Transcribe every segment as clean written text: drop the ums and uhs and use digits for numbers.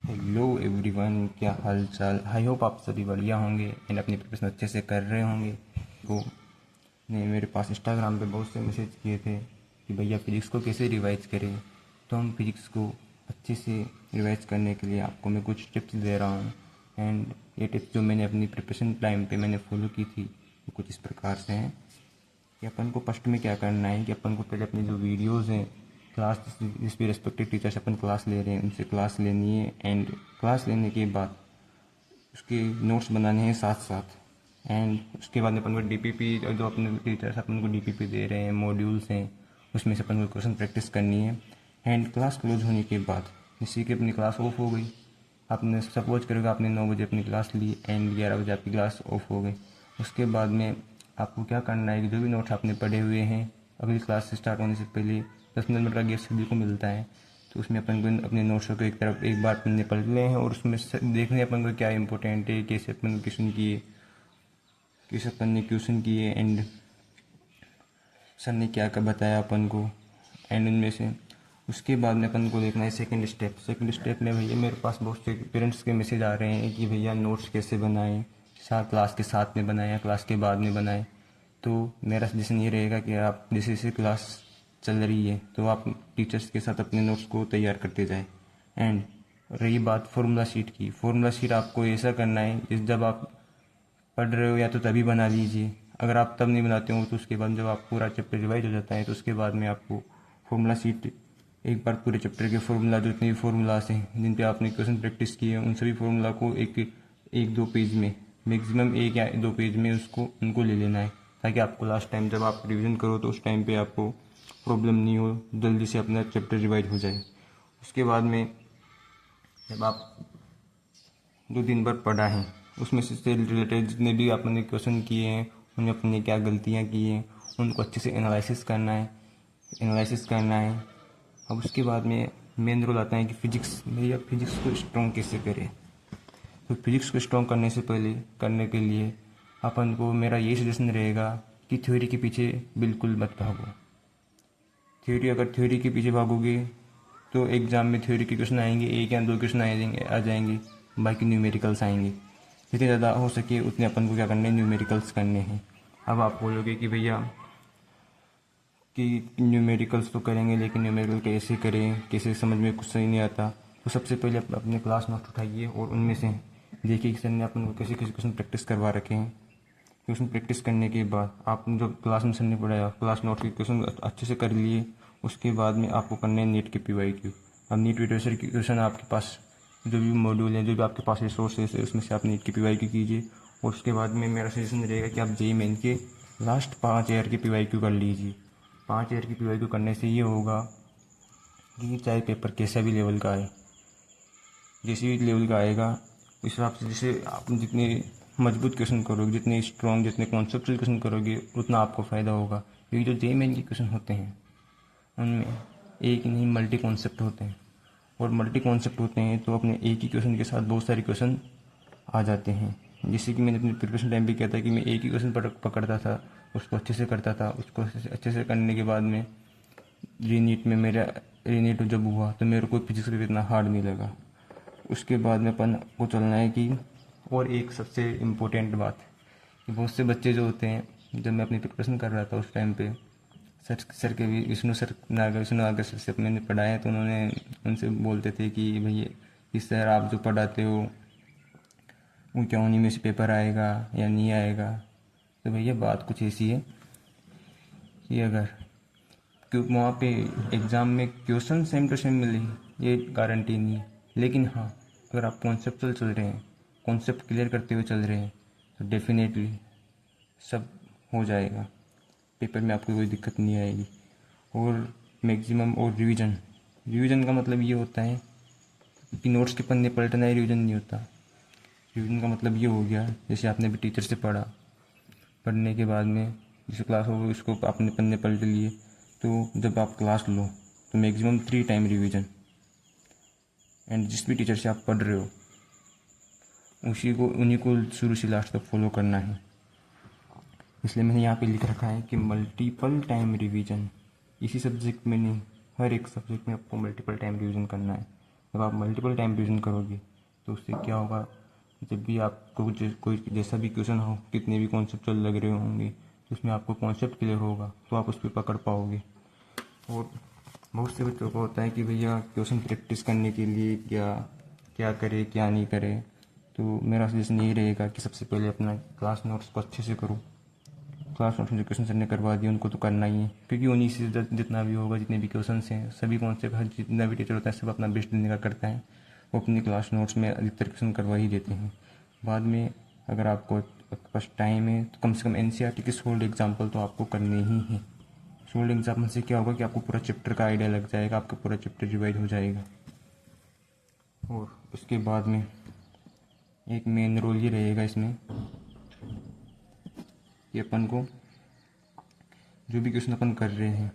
Hello everyone, क्या हाल चाल। I hope आप सभी बढ़िया होंगे एंड अपनी प्रिपरेशन अच्छे से कर रहे होंगे। तो ने मेरे पास इंस्टाग्राम पे बहुत से मैसेज किए थे कि भैया फिजिक्स को कैसे रिवाइज करें। तो हम फिजिक्स को अच्छे से रिवाइज करने के लिए आपको मैं कुछ टिप्स दे रहा हूँ। एंड ये टिप्स जो मैंने अपनी प्रिपरेशन टाइम पे मैंने फॉलो की थी वो कुछ इस प्रकार से हैं कि अपन को फर्स्ट में क्या करना है कि अपन को पहले अपनी जो वीडियोज़ हैं, क्लास जिस भी रेस्पेक्टिव टीचर से अपन क्लास ले रहे हैं उनसे क्लास लेनी है। एंड क्लास लेने के बाद उसके नोट्स बनाने हैं साथ साथ। एंड उसके बाद में अपन को डीपीपी, जो अपने टीचर्स अपन को डीपीपी दे रहे हैं, मॉड्यूल्स हैं, उसमें से अपन को क्वेश्चन प्रैक्टिस करनी है। एंड क्लास क्लोज होने के बाद जैसे कि अपनी क्लास ऑफ हो गई, आपने सपोज करोगे आपने 9 बजे अपनी क्लास ली एंड 11 बजे आपकी क्लास ऑफ हो गई। उसके बाद में आपको क्या करना है कि जो भी नोट्स आपने पढ़े हुए हैं अगली क्लास से स्टार्ट होने से पहले 10 मिनट का गैप सभी को मिलता है, तो उसमें अपन को अपने नोट्स को एक तरफ एक बार पढ़ने पढ़ लें हैं और उसमें देखने अपन को क्या इंपॉर्टेंट है, कैसे अपन क्वेश्चन किए, कैसे अपन ने क्वेश्चन किए एंड सर ने क्या क्या बताया अपन को। एंड उनमें से उसके बाद में अपन को देखना है सेकंड स्टेप में भैया मेरे पास बहुत से पेरेंट्स के मैसेज आ रहे हैं कि भैया नोट्स कैसे बनाएं, साथ क्लास के साथ में बनाएं या क्लास के बाद में बनाएं। तो मेरा सजेशन ये रहेगा कि आप जैसे जैसे क्लास चल रही है तो आप टीचर्स के साथ अपने नोट्स को तैयार करते जाएं। एंड रही बात फार्मूला शीट की, फार्मूला शीट आपको ऐसा करना है जब आप पढ़ रहे हो या तो तभी बना लीजिए। अगर आप तब नहीं बनाते हो तो उसके बाद जब आप पूरा चैप्टर रिवाइज हो जाता है तो उसके बाद में आपको फॉर्मूला शीट एक बार पूरे चैप्टर के फॉर्मूला, जो जितने भी फॉर्मूलाज हैं जिन पे आपने क्वेश्चन प्रैक्टिस किए हैं उन सभी फॉर्मूला को एक एक दो पेज में, मैक्सिमम एक या दो पेज में उनको ले लेना है, ताकि आपको लास्ट टाइम जब आप रिविज़न करो तो उस टाइम पे आपको प्रॉब्लम नहीं हो, जल्दी से अपना चैप्टर रिवाइज हो जाए। उसके बाद में जब आप जो दिन भर पढ़ा है उसमें से रिलेटेड जितने भी आपने क्वेश्चन किए हैं उनमें अपने क्या गलतियाँ की हैं उनको अच्छे से एनालिसिस करना है। अब उसके बाद में मेन रोल आता है कि फिजिक्स को स्ट्रॉन्ग कैसे करें। तो फिजिक्स को स्ट्रॉन्ग करने के लिए अपन को मेरा ये सजेशन रहेगा कि थ्योरी के पीछे बिल्कुल मत भागो। अगर थ्योरी के पीछे भागोगे तो एग्ज़ाम में थ्योरी के क्वेश्चन आएंगे, एक या दो क्वेश्चन आ जाएंगे, बाकी न्यूमेरिकल्स आएंगे। जितने ज़्यादा हो सके उतने अपन को क्या करने हैं, न्यूमेरिकल्स करने हैं। अब आप बोलोगे कि भैया कि न्यूमेरिकल्स तो करेंगे लेकिन न्यूमेरिकल कैसे करें, कैसे समझ में कुछ सही नहीं आता। तो सबसे पहले अपने क्लास नोट उठाइए और उनमें से देखिए कि सर ने अपन को कैसे कैसे क्वेश्चन प्रैक्टिस करवा रखे हैं। क्वेश्चन प्रैक्टिस करने के बाद आपने जो क्लास में सर ने पढ़ाया क्लास नोट के क्वेश्चन अच्छे से कर लिए। उसके बाद में आपको करने हैं नीट के PYQ। अब नीट लिटरेचर की क्वेश्चन आपके पास जो भी मॉड्यूल है, जो भी आपके पास रिसोर्सेज है उसमें से आप नीट के PYQ कीजिए। और उसके बाद में मेरा सजेशन रहेगा कि आप JEE मेन के लास्ट 5 ईयर के PYQ कर लीजिए। 5 ईयर की PYQ करने से ये होगा कि चाहे पेपर कैसा भी लेवल का आए, जैसे भी लेवल का आएगा उस हिसाब से जैसे आप जितने मजबूत क्वेश्चन करोगे, जितने स्ट्रॉन्ग, जितने कॉन्सेप्चुअल क्वेश्चन करोगे उतना आपको फ़ायदा होगा। क्योंकि जो JEE मेन के क्वेश्चन होते हैं उनमें एक ही नहीं मल्टी कॉन्सेप्ट होते हैं, और मल्टी कॉन्सेप्ट होते हैं तो अपने एक ही क्वेश्चन के साथ बहुत सारे क्वेश्चन आ जाते हैं। जैसे कि मैंने अपने प्रिपरेशन टाइम पे किया था कि मैं एक ही क्वेश्चन पकड़ता था, उसको अच्छे से करता था। उसको अच्छे से करने के बाद में रीनीट जब हुआ तो मेरे को फिजिक्स का इतना हार्ड नहीं लगा। उसके बाद में अपन को चलना है कि और एक सबसे इम्पोर्टेंट बात कि बहुत से बच्चे जो होते हैं, जब मैं अपनी प्रिपरेशन कर रहा था उस टाइम पे सर के भी विष्णु नागर सर से अपने पढ़ाए, तो उन्होंने उनसे बोलते थे कि भैया कि सर आप जो पढ़ाते हो वो क्या उन्हीं में से पेपर आएगा या नहीं आएगा। तो भैया बात कुछ ऐसी है कि अगर क्योंकि वहाँ पे एग्ज़ाम में क्वेश्चन सेम टू सेम मिले ये गारंटी नहीं है, लेकिन हाँ अगर आप कॉन्सेप्चुअल चल रहे हैं, कॉन्सेप्ट क्लियर करते हुए चल रहे हैं तो डेफिनेटली सब हो जाएगा, पेपर में आपको कोई दिक्कत नहीं आएगी। और मैक्सिमम और रिवीजन का मतलब ये होता है कि नोट्स के पन्ने पलटना ही रिवीजन नहीं होता। रिवीजन का मतलब ये हो गया जैसे आपने भी टीचर से पढ़ा, पढ़ने के बाद में जैसे क्लास हो उसको आपने पन्ने पलट लिए, तो जब आप क्लास लो तो मैक्सिमम 3 टाइम रिवीजन। एंड जिस भी टीचर से आप पढ़ रहे हो उन्हीं को शुरू से लास्ट तक फॉलो करना है। इसलिए मैंने यहाँ पे लिख रखा है कि मल्टीपल टाइम रिवीजन। इसी सब्जेक्ट में नहीं, हर एक सब्जेक्ट में आपको मल्टीपल टाइम रिवीजन करना है। जब आप मल्टीपल टाइम रिवीजन करोगे तो उससे क्या होगा, जब भी आपको कोई जैसा भी क्वेश्चन हो, कितने भी कॉन्सेप्चुअल लग रहे होंगे, तो उसमें आपको कॉन्सेप्ट क्लियर होगा तो आप उस पर पकड़ पाओगे। और बहुत से बच्चों को होता है कि भैया क्वेश्चन प्रैक्टिस करने के लिए क्या क्या करे क्या नहीं करे, तो मेरा सजेशन यही रहेगा कि सबसे पहले अपना क्लास नोट्स को अच्छे से करो। क्लास नोट्स में जो क्वेश्चन सर ने करवा दिए उनको तो करना ही है, क्योंकि उन्हीं से जितना भी होगा, जितने भी क्वेश्चन हैं, सभी कॉन्सेप्ट हर जितना भी टीचर होता है सब अपना बेस्ट देने का करता है, वो अपनी क्लास नोट्स में अधिकतर क्वेश्चन करवा ही देते हैं। बाद में अगर आपको पास टाइम है तो कम से कम एनसीईआरटी की सोल्ड एग्जाम्पल तो आपको करने ही है। सोल्ड एग्जाम्पल से क्या होगा कि आपको पूरा चैप्टर का आइडिया लग जाएगा, आपका पूरा चैप्टर रिवाइज हो जाएगा। और उसके बाद में एक मेन रोल ये रहेगा इसमें कि अपन को जो भी क्वेश्चन अपन कर रहे हैं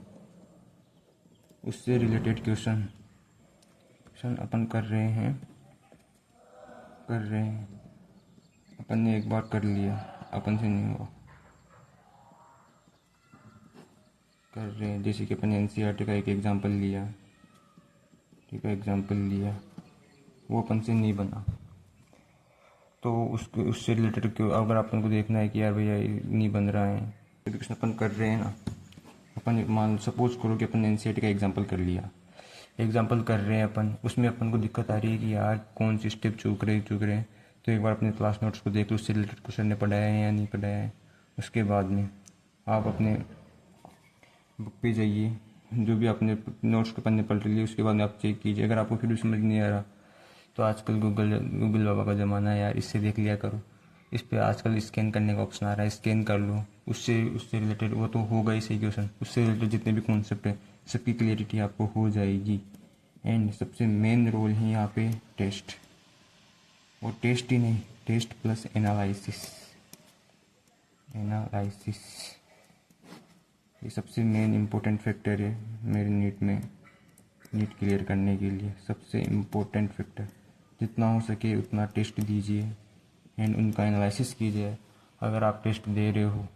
उससे रिलेटेड क्वेश्चन अपन कर रहे हैं अपन ने एक बार कर लिया, अपन से नहीं हुआ, कर रहे हैं। जैसे कि अपन ने एनसीईआरटी का एक एग्जांपल लिया, ठीक है, एग्जांपल लिया, वो अपन से नहीं बना, तो उससे रिलेटेड क्यों अगर अपन को देखना है कि यार भैया नहीं बन रहा है, तो क्वेश्चन अपन कर रहे हैं ना, अपन मान सपोज करो कि अपन ने एनसीईआरटी का एग्जांपल कर लिया, एग्जांपल कर रहे हैं अपन, उसमें अपन को दिक्कत आ रही है कि यार कौन सी स्टेप चूक रहे हैं, तो एक बार अपने क्लास नोट्स को देख लो, उससे रिलेटेड क्वेश्चन ने पढ़ाया है या नहीं पढ़ाया है। उसके बाद में आप अपने बुक पे जाइए, जो भी आपने नोट्स के पन्ने पढ़ लिए उसके बाद में आप चेक कीजिए। अगर आपको फिर भी समझ नहीं आ रहा तो आजकल गूगल बाबा का ज़माना है यार, इससे देख लिया करो। इस पर आजकल स्कैन करने का ऑप्शन आ रहा है, स्कैन कर लो, उससे रिलेटेड वो तो होगा ही सही क्वेश्चन, उससे रिलेटेड जितने भी कॉन्सेप्ट है सबकी क्लियरिटी आपको हो जाएगी। एंड सबसे मेन रोल है यहाँ पे टेस्ट, और टेस्ट ही नहीं, टेस्ट प्लस एनालिसिस, ये सबसे मेन इम्पोर्टेंट फैक्टर है मेरे नीट क्लियर करने के लिए। सबसे इम्पोर्टेंट फैक्टर, जितना हो सके उतना टेस्ट दीजिए एंड उनका एनालिसिस कीजिए। अगर आप टेस्ट दे रहे हो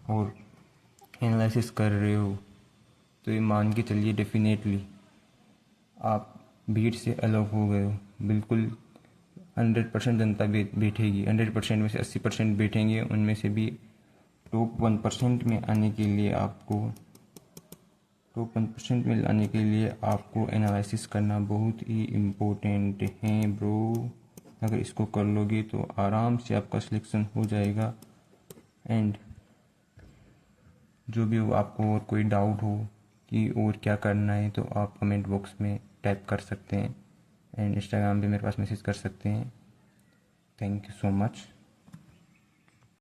और एनालिसिस कर रहे हो तो ये मान के चलिए डेफिनेटली आप भीड़ से अलग हो गए हो। बिल्कुल 100% जनता बैठेगी, 100% में से 80% बैठेंगे, उनमें से भी टॉप 1% में आने के लिए आपको एनालिसिस करना बहुत ही इम्पोर्टेंट है ब्रो। अगर इसको कर लोगे तो आराम से आपका सिलेक्शन हो जाएगा। एंड जो भी आपको और कोई डाउट हो कि और क्या करना है तो आप कमेंट बॉक्स में टाइप कर सकते हैं एंड इंस्टाग्राम पे मेरे पास मैसेज कर सकते हैं। Thank you so much.